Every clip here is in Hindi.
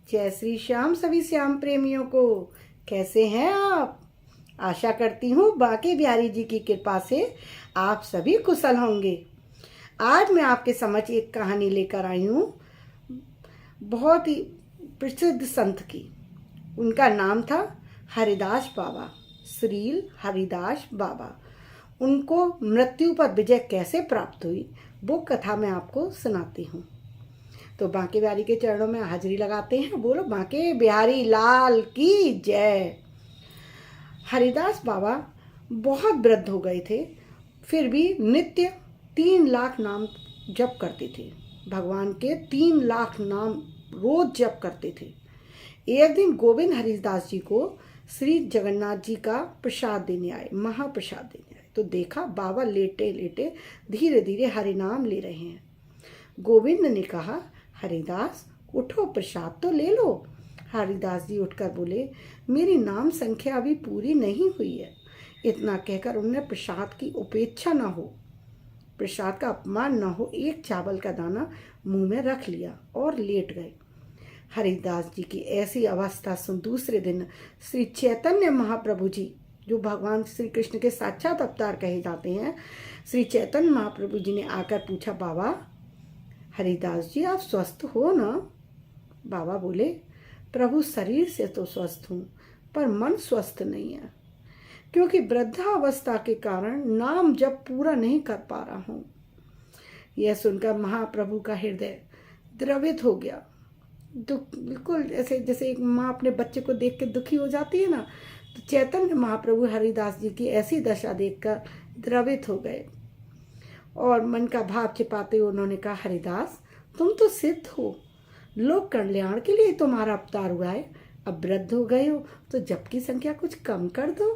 जय श्री श्याम सभी श्याम प्रेमियों को। कैसे हैं आप? आशा करती हूँ बांके बिहारी जी की कृपा से आप सभी कुशल होंगे। आज मैं आपके समक्ष एक कहानी लेकर आई हूँ बहुत ही प्रसिद्ध संत की। उनका नाम था हरिदास बाबा, श्रील हरिदास बाबा। उनको मृत्यु पर विजय कैसे प्राप्त हुई वो कथा मैं आपको सुनाती हूँ। तो बांके बिहारी के चरणों में हाजिरी लगाते हैं। बोलो बांके बिहारी लाल की जय। हरिदास बाबा बहुत वृद्ध हो गए थे, फिर भी नित्य 3 लाख नाम जप करते थे। भगवान के 3 लाख नाम रोज जप करते थे। एक दिन गोविंद हरिदास जी को श्री जगन्नाथ जी का प्रसाद देने आए, महाप्रसाद देने आए, तो देखा बाबा लेटे लेटे धीरे धीरे हरिनाम ले रहे हैं। गोविंद ने कहा, हरिदास उठो, प्रसाद तो ले लो। हरिदास जी उठकर बोले, मेरी नाम संख्या अभी पूरी नहीं हुई है। इतना कहकर उन्होंने प्रसाद की उपेक्षा न हो, प्रसाद का अपमान न हो, एक चावल का दाना मुंह में रख लिया और लेट गए। हरिदास जी की ऐसी अवस्था सुन दूसरे दिन श्री चैतन्य महाप्रभु जी, जो भगवान श्री कृष्ण के साक्षात अवतार कहे जाते हैं, श्री चैतन्य महाप्रभु जी ने आकर पूछा, बाबा हरिदास जी आप स्वस्थ हो ना? बाबा बोले, प्रभु शरीर से तो स्वस्थ हूँ पर मन स्वस्थ नहीं है, क्योंकि वृद्धावस्था के कारण नाम जब पूरा नहीं कर पा रहा हूँ। यह सुनकर महाप्रभु का हृदय द्रवित हो गया। दुख बिल्कुल ऐसे जैसे एक माँ अपने बच्चे को देख के दुखी हो जाती है ना, तो चैतन्य महाप्रभु हरिदास जी की ऐसी दशा देखकर द्रवित हो गए और मन का भाव छिपाते हुए उन्होंने कहा, हरिदास तुम तो सिद्ध हो, लोक कल्याण के लिए तुम्हारा अवतार हुआ है। अब वृद्ध हो गए हो तो जप की संख्या कुछ कम कर दो।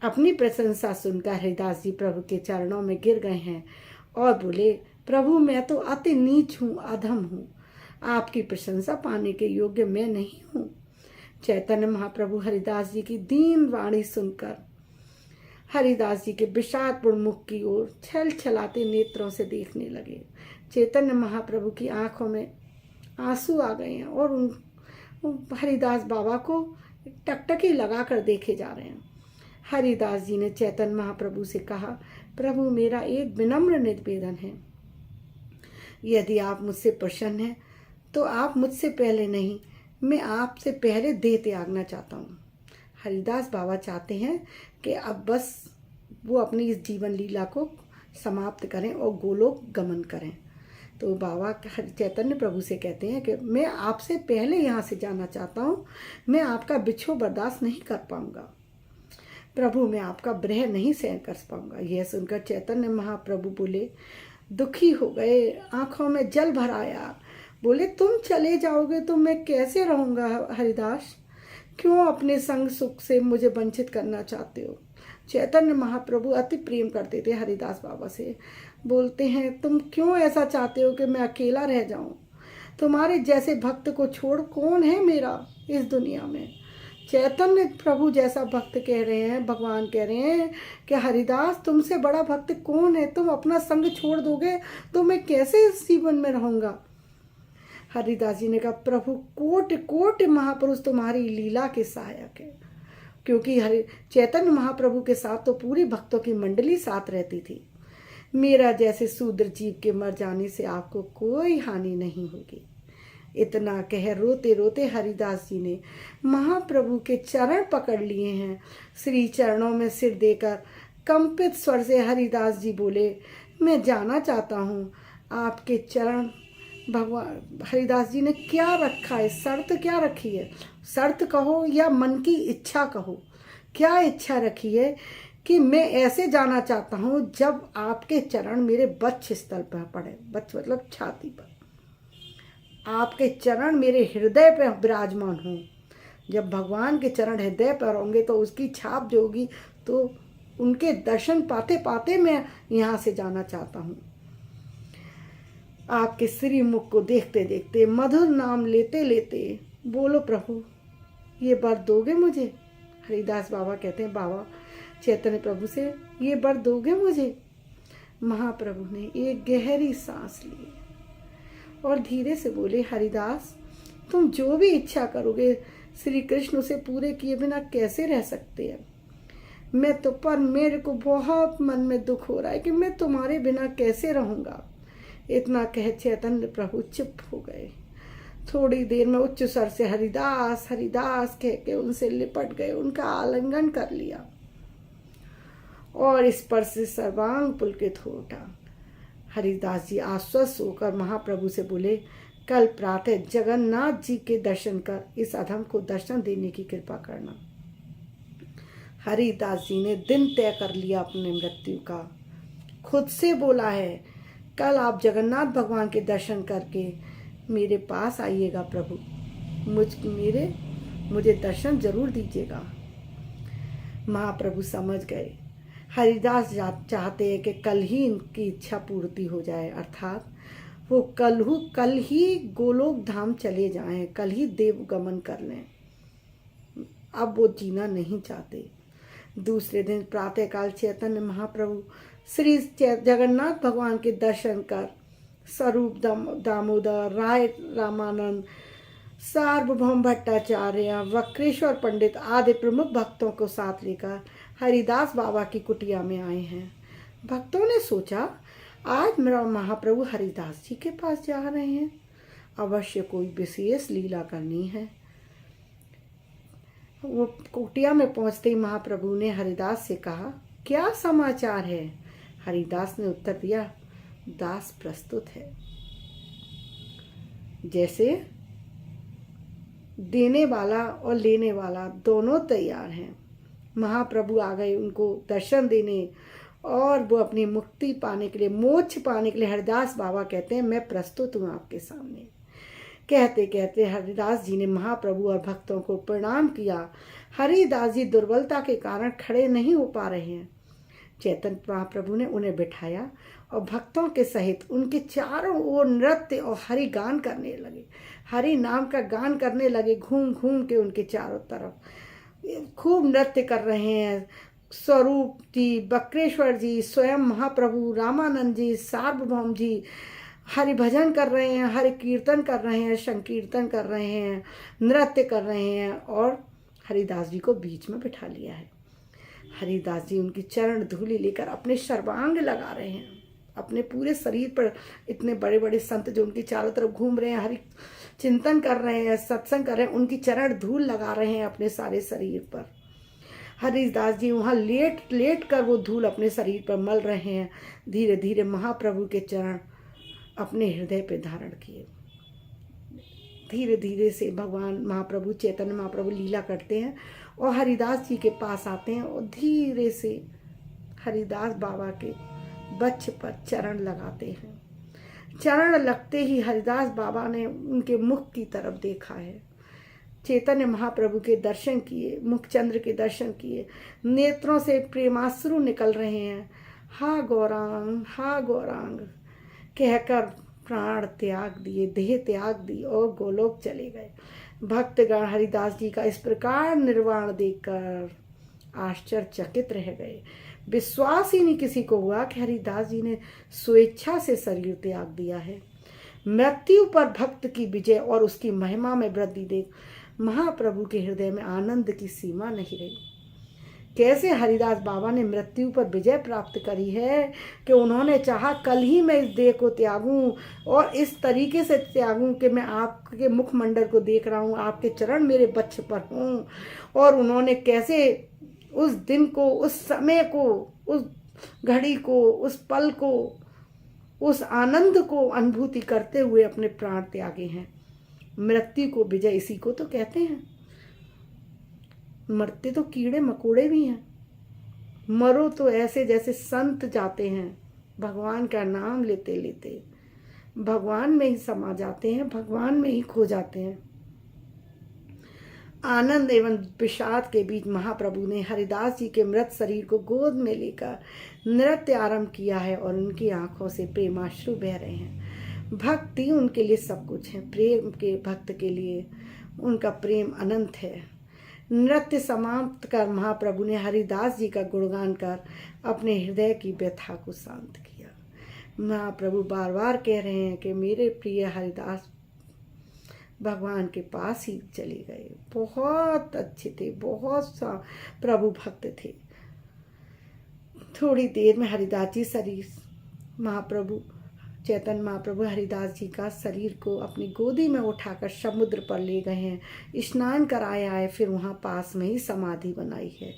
अपनी प्रशंसा सुनकर हरिदास जी प्रभु के चरणों में गिर गए हैं और बोले, प्रभु मैं तो अति नीच हूँ, अधम हूँ, आपकी प्रशंसा पाने के योग्य मैं नहीं हूँ। चैतन्य महाप्रभु हरिदास जी की दीन वाणी सुनकर हरिदास जी के विषादपूर्ण मुख की ओर छल छलाते नेत्रों से देखने लगे। चैतन्य महाप्रभु की आंखों में आंसू आ गए हैं और उन हरिदास बाबा को टकटकी लगा कर देखे जा रहे हैं। हरिदास जी ने चैतन्य महाप्रभु से कहा, प्रभु मेरा एक विनम्र निवेदन है, यदि आप मुझसे प्रसन्न हैं तो आप मुझसे पहले नहीं, मैं आपसे पहले देह त्यागना चाहता हूँ। हरिदास बाबा चाहते हैं कि अब बस वो अपनी इस जीवन लीला को समाप्त करें और गोलोक गमन करें। तो बाबा चैतन्य प्रभु से कहते हैं कि मैं आपसे पहले यहाँ से जाना चाहता हूँ, मैं आपका बिछो बर्दाश्त नहीं कर पाऊँगा। प्रभु मैं आपका विरह नहीं सहन कर पाऊँगा। यह सुनकर चैतन्य महाप्रभु बोले, दुखी हो गए, आँखों में जल भर आया। बोले, तुम चले जाओगे तो मैं कैसे रहूँगा हरिदास? क्यों अपने संग सुख से मुझे वंचित करना चाहते हो? चैतन्य महाप्रभु अति प्रेम करते थे हरिदास बाबा से। बोलते हैं, तुम क्यों ऐसा चाहते हो कि मैं अकेला रह जाऊं? तुम्हारे जैसे भक्त को छोड़ कौन है मेरा इस दुनिया में? चैतन्य प्रभु जैसा भक्त कह रहे हैं, भगवान कह रहे हैं कि हरिदास तुमसे बड़ा भक्त कौन है? तुम अपना संग छोड़ दोगे तो मैं कैसे इस जीवन में रहूँगा? हरिदास जी ने कहा, प्रभु कोटि कोटि महापुरुष तुम्हारी लीला के सहायक है, क्योंकि चैतन्य महाप्रभु के साथ तो पूरी भक्तों की मंडली साथ रहती थी। मेरा जैसे शूद्र जीव के मर जाने से आपको कोई हानि नहीं होगी। इतना कह रोते रोते हरिदास जी ने महाप्रभु के चरण पकड़ लिए हैं। श्री चरणों में सिर देकर कंपित स्वर से हरिदास जी बोले, मैं जाना चाहता हूँ आपके चरण। भगवान हरिदास जी ने क्या रखा है, शर्त क्या रखी है? शर्त कहो या मन की इच्छा कहो, क्या इच्छा रखी है कि मैं ऐसे जाना चाहता हूँ जब आपके चरण मेरे वक्ष स्थल पर पड़े। वक्ष मतलब छाती पर, आपके चरण मेरे हृदय पर विराजमान हो। जब भगवान के चरण हृदय पर होंगे तो उसकी छाप जो होगी, तो उनके दर्शन पाते पाते मैं यहाँ से जाना चाहता हूँ। आपके श्री मुख को देखते देखते, मधुर नाम लेते लेते, बोलो प्रभु ये वर दोगे मुझे? हरिदास बाबा कहते हैं, बाबा चैतन्य प्रभु से, ये वर दोगे मुझे? महाप्रभु ने एक गहरी सांस ली और धीरे से बोले, हरिदास तुम जो भी इच्छा करोगे श्री कृष्ण उसे पूरे किए बिना कैसे रह सकते हैं। मैं तो पर मेरे को बहुत मन में दुख हो रहा है कि मैं तुम्हारे बिना कैसे रहूंगा। इतना कह चैतन्य प्रभु चुप हो गए। थोड़ी देर में उच्च स्वर से हरिदास हरिदास कह के उनसे लिपट गए, उनका आलिंगन कर लिया और इस पर से सर्वांग पुलकित हो उठा। हरिदास जी आश्वस्त होकर महाप्रभु से बोले, कल प्रातः जगन्नाथ जी के दर्शन कर इस अधम को दर्शन देने की कृपा करना। हरिदास जी ने दिन तय कर लिया अपने मृत्यु का। खुद से बोला है, कल आप जगन्नाथ भगवान के दर्शन करके मेरे पास आइएगा प्रभु, मुझे दर्शन जरूर दीजिएगा। महाप्रभु समझ गए हरिदास चाहते हैं कि कल ही इनकी इच्छा पूर्ति हो जाए, अर्थात वो कल ही गोलोक धाम चले जाएं, कल ही देव गमन कर लें। अब वो जीना नहीं चाहते। दूसरे दिन प्रातःकाल चैतन्य महाप्रभु श्री जगन्नाथ भगवान के दर्शन कर स्वरूप दामोदर राय, रामानंद, सार्वभौम भट्टाचार्य, वक्रेश्वर पंडित आदि प्रमुख भक्तों को साथ लेकर हरिदास बाबा की कुटिया में आए हैं। भक्तों ने सोचा, आज मेरा महाप्रभु हरिदास जी के पास जा रहे हैं, अवश्य कोई विशेष लीला करनी है। वो कुटिया में पहुंचते ही महाप्रभु ने हरिदास से कहा, क्या समाचार है। हरिदास ने उत्तर दिया, दास प्रस्तुत है। जैसे देने वाला और लेने वाला दोनों तैयार हैं। महाप्रभु आ गए उनको दर्शन देने, और वो अपनी मुक्ति पाने के लिए, मोक्ष पाने के लिए हरिदास बाबा कहते हैं, मैं प्रस्तुत हूँ आपके सामने। कहते कहते हरिदास जी ने महाप्रभु और भक्तों को प्रणाम किया। हरिदास जी दुर्बलता के कारण खड़े नहीं हो पा रहे हैं। चैतन्य महाप्रभु ने उन्हें बिठाया और भक्तों के सहित उनके चारों ओर नृत्य और हरि गान करने लगे, हरि नाम का गान करने लगे। घूम घूम के उनके चारों तरफ खूब नृत्य कर रहे हैं। स्वरूप जी, बक्रेश्वर जी, स्वयं महाप्रभु, रामानंद जी, सार्वभौम जी हरि भजन कर रहे हैं, हरि कीर्तन कर रहे हैं, संकीर्तन कर रहे हैं, नृत्य कर रहे हैं और हरिदास जी को बीच में बिठा लिया है। हरिदास जी उनकी चरण धूलि लेकर अपने सर्वांग लगा रहे हैं, अपने पूरे शरीर पर। इतने बड़े बड़े संत जो उनकी चारों तरफ घूम रहे हैं, हरि चिंतन कर रहे हैं, सत्संग कर रहे हैं, उनकी चरण धूल लगा रहे हैं अपने सारे शरीर पर। हरिदास जी वहाँ लेट कर वो धूल अपने शरीर पर मल रहे हैं। धीरे धीरे महाप्रभु के चरण अपने हृदय पे धारण किए। धीरे धीरे से भगवान महाप्रभु, चैतन्य महाप्रभु लीला करते हैं और हरिदास जी के पास आते हैं और धीरे से हरिदास बाबा के वक्ष पर चरण लगाते हैं। चरण लगते ही हरिदास बाबा ने उनके मुख की तरफ देखा है। चैतन्य महाप्रभु के दर्शन किए, मुखचंद्र के दर्शन किए, नेत्रों से प्रेमाश्रु निकल रहे हैं। हा गौरांग, हा गौरांग कहकर प्राण त्याग दिए, देह त्याग दी और गोलोक चले गए। भक्तगण हरिदास जी का इस प्रकार निर्वाण देखकर आश्चर्यचकित रह गए। विश्वास ही नहीं किसी को हुआ कि हरिदास जी ने स्वेच्छा से शरीर त्याग दिया है। मृत्यु पर भक्त की विजय और उसकी महिमा में वृद्धि देख महाप्रभु के हृदय में आनंद की सीमा नहीं रही। कैसे हरिदास बाबा ने मृत्यु पर विजय प्राप्त करी है कि उन्होंने चाहा कल ही मैं इस देह को त्यागूं और इस तरीके से त्यागूं कि मैं आपके मुखमंडल को देख रहा हूं, आपके चरण मेरे वक्ष पर हों। और उन्होंने कैसे उस दिन को, उस समय को, उस घड़ी को, उस पल को, उस आनंद को अनुभूति करते हुए अपने प्राण त्यागे हैं। मृत्यु को विजय इसी को तो कहते हैं। मरते तो कीड़े मकोड़े भी हैं, मरो तो ऐसे जैसे संत जाते हैं, भगवान का नाम लेते लेते भगवान में ही समा जाते हैं, भगवान में ही खो जाते हैं। आनंद एवं विषाद के बीच महाप्रभु ने हरिदास जी के मृत शरीर को गोद में लेकर नृत्य आरंभ किया है और उनकी आंखों से प्रेमाश्रु बह रहे हैं। भक्ति उनके लिए सब कुछ है। प्रेम के भक्त के लिए उनका प्रेम अनंत है। नृत्य समाप्त कर महाप्रभु ने हरिदास जी का गुणगान कर अपने हृदय की व्यथा को शांत किया। महाप्रभु बार बार कह रहे हैं कि मेरे प्रिय हरिदास भगवान के पास ही चले गए। बहुत अच्छे थे, बहुत प्रभु भक्त थे। थोड़ी देर में हरिदास जी शरीर महाप्रभु चैतन्य महाप्रभु हरिदास जी का शरीर को अपनी गोदी में उठाकर समुद्र पर ले गए हैं, स्नान कराए आए, फिर वहाँ पास में ही समाधि बनाई है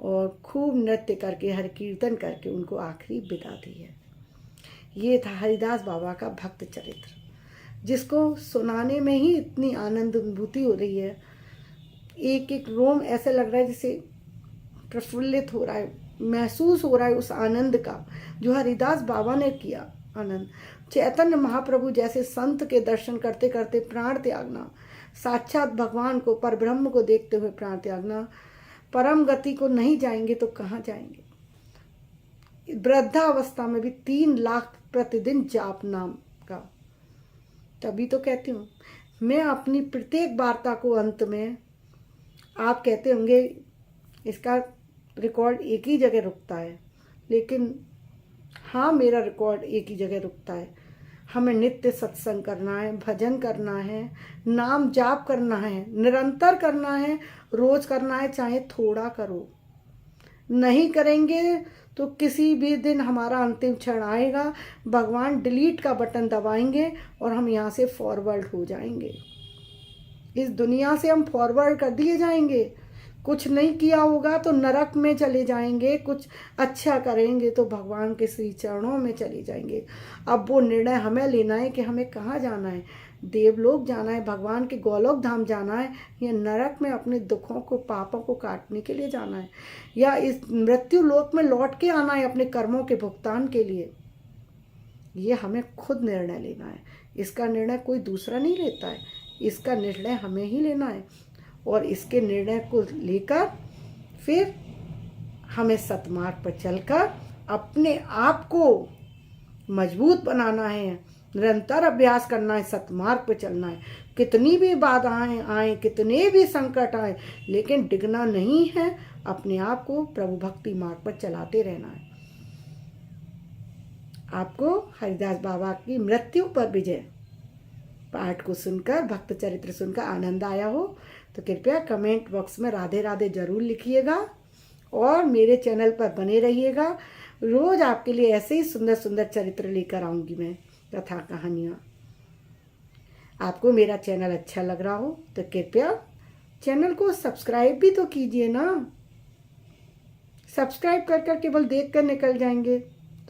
और खूब नृत्य करके हर कीर्तन करके उनको आखिरी विदा दी है। ये था हरिदास बाबा का भक्त चरित्र, जिसको सुनाने में ही इतनी आनंद अनुभूति हो रही है। एक एक रोम ऐसे लग रहा है जैसे प्रफुल्लित हो रहा है, महसूस हो रहा है उस आनंद का जो हरिदास बाबा ने किया। आनंद चैतन्य महाप्रभु जैसे संत के दर्शन करते करते प्राण त्यागना, साक्षात भगवान को परब्रह्म को देखते हुए प्राण त्यागना, परम गति को नहीं जाएंगे तो कहाँ जाएंगे। वृद्धावस्था में भी 3 लाख प्रतिदिन जाप नाम का। तभी तो कहती हूँ मैं अपनी प्रत्येक वार्ता को अंत में, आप कहते होंगे इसका रिकॉर्ड एक ही जगह रुकता है, लेकिन हाँ मेरा रिकॉर्ड एक ही जगह रुकता है। हमें नित्य सत्संग करना है, भजन करना है, नाम जाप करना है, निरंतर करना है, रोज करना है, चाहे थोड़ा करो। नहीं करेंगे तो किसी भी दिन हमारा अंतिम क्षण आएगा, भगवान डिलीट का बटन दबाएंगे और हम यहाँ से फॉरवर्ड हो जाएंगे। इस दुनिया से हम फॉरवर्ड कर दिए जाएंगे। कुछ नहीं किया होगा तो नरक में चले जाएंगे, कुछ अच्छा करेंगे तो भगवान के श्री चरणों में चले जाएंगे। अब वो निर्णय हमें लेना है कि हमें कहाँ जाना है, देवलोक जाना है, भगवान के गोलोक धाम जाना है, या नरक में अपने दुखों को पापों को काटने के लिए जाना है, या इस मृत्यु लोक में लौट के आना है अपने कर्मों के भुगतान के लिए। ये हमें खुद निर्णय लेना है। इसका निर्णय कोई दूसरा नहीं लेता है, इसका निर्णय हमें ही लेना है। और इसके निर्णय को लेकर फिर हमें सतमार्ग पर चलकर अपने आप को मजबूत बनाना है, निरंतर अभ्यास करना है, सतमार्ग पर चलना है। कितनी भी बाधाएं आए, कितने भी संकट आए, लेकिन डिगना नहीं है, अपने आप को प्रभु भक्ति मार्ग पर चलाते रहना है। आपको हरिदास बाबा की मृत्यु पर विजय पाठ को सुनकर, भक्त चरित्र सुनकर आनंद आया हो तो कृपया कमेंट बॉक्स में राधे राधे जरूर लिखिएगा और मेरे चैनल पर बने रहिएगा। रोज आपके लिए ऐसे ही सुंदर सुंदर चरित्र लेकर आऊँगी मैं, कथा कहानियाँ। आपको मेरा चैनल अच्छा लग रहा हो तो कृपया चैनल को सब्सक्राइब भी तो कीजिए ना। सब्सक्राइब कर केवल देख कर निकल जाएंगे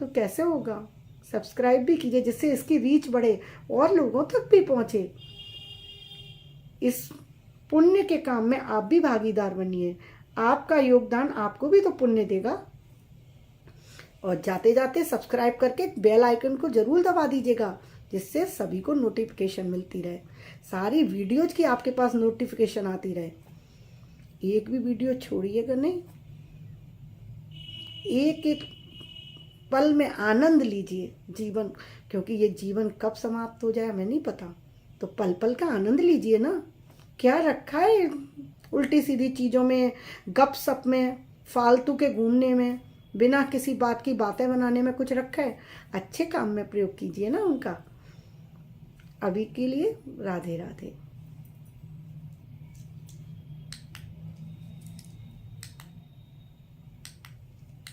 तो कैसे होगा। सब्सक्राइब भी कीजिए जिससे इसकी रीच बढ़े और लोगों तक भी पहुँचे। इस पुण्य के काम में आप भी भागीदार बनिए। आपका योगदान आपको भी तो पुण्य देगा। और जाते जाते सब्सक्राइब करके बेल आइकन को जरूर दबा दीजिएगा, जिससे सभी को नोटिफिकेशन मिलती रहे, सारी वीडियोज की आपके पास नोटिफिकेशन आती रहे। एक भी वीडियो छोड़िएगा नहीं। एक एक पल में आनंद लीजिए जीवन, क्योंकि ये जीवन कब समाप्त हो जाए हमें नहीं पता। तो पल पल का आनंद लीजिए ना। क्या रखा है उल्टी सीधी चीज़ों में, गप सप में, फालतू के घूमने में, बिना किसी बात की बातें बनाने में कुछ रखा है। अच्छे काम में प्रयोग कीजिए ना उनका। अभी के लिए राधे राधे।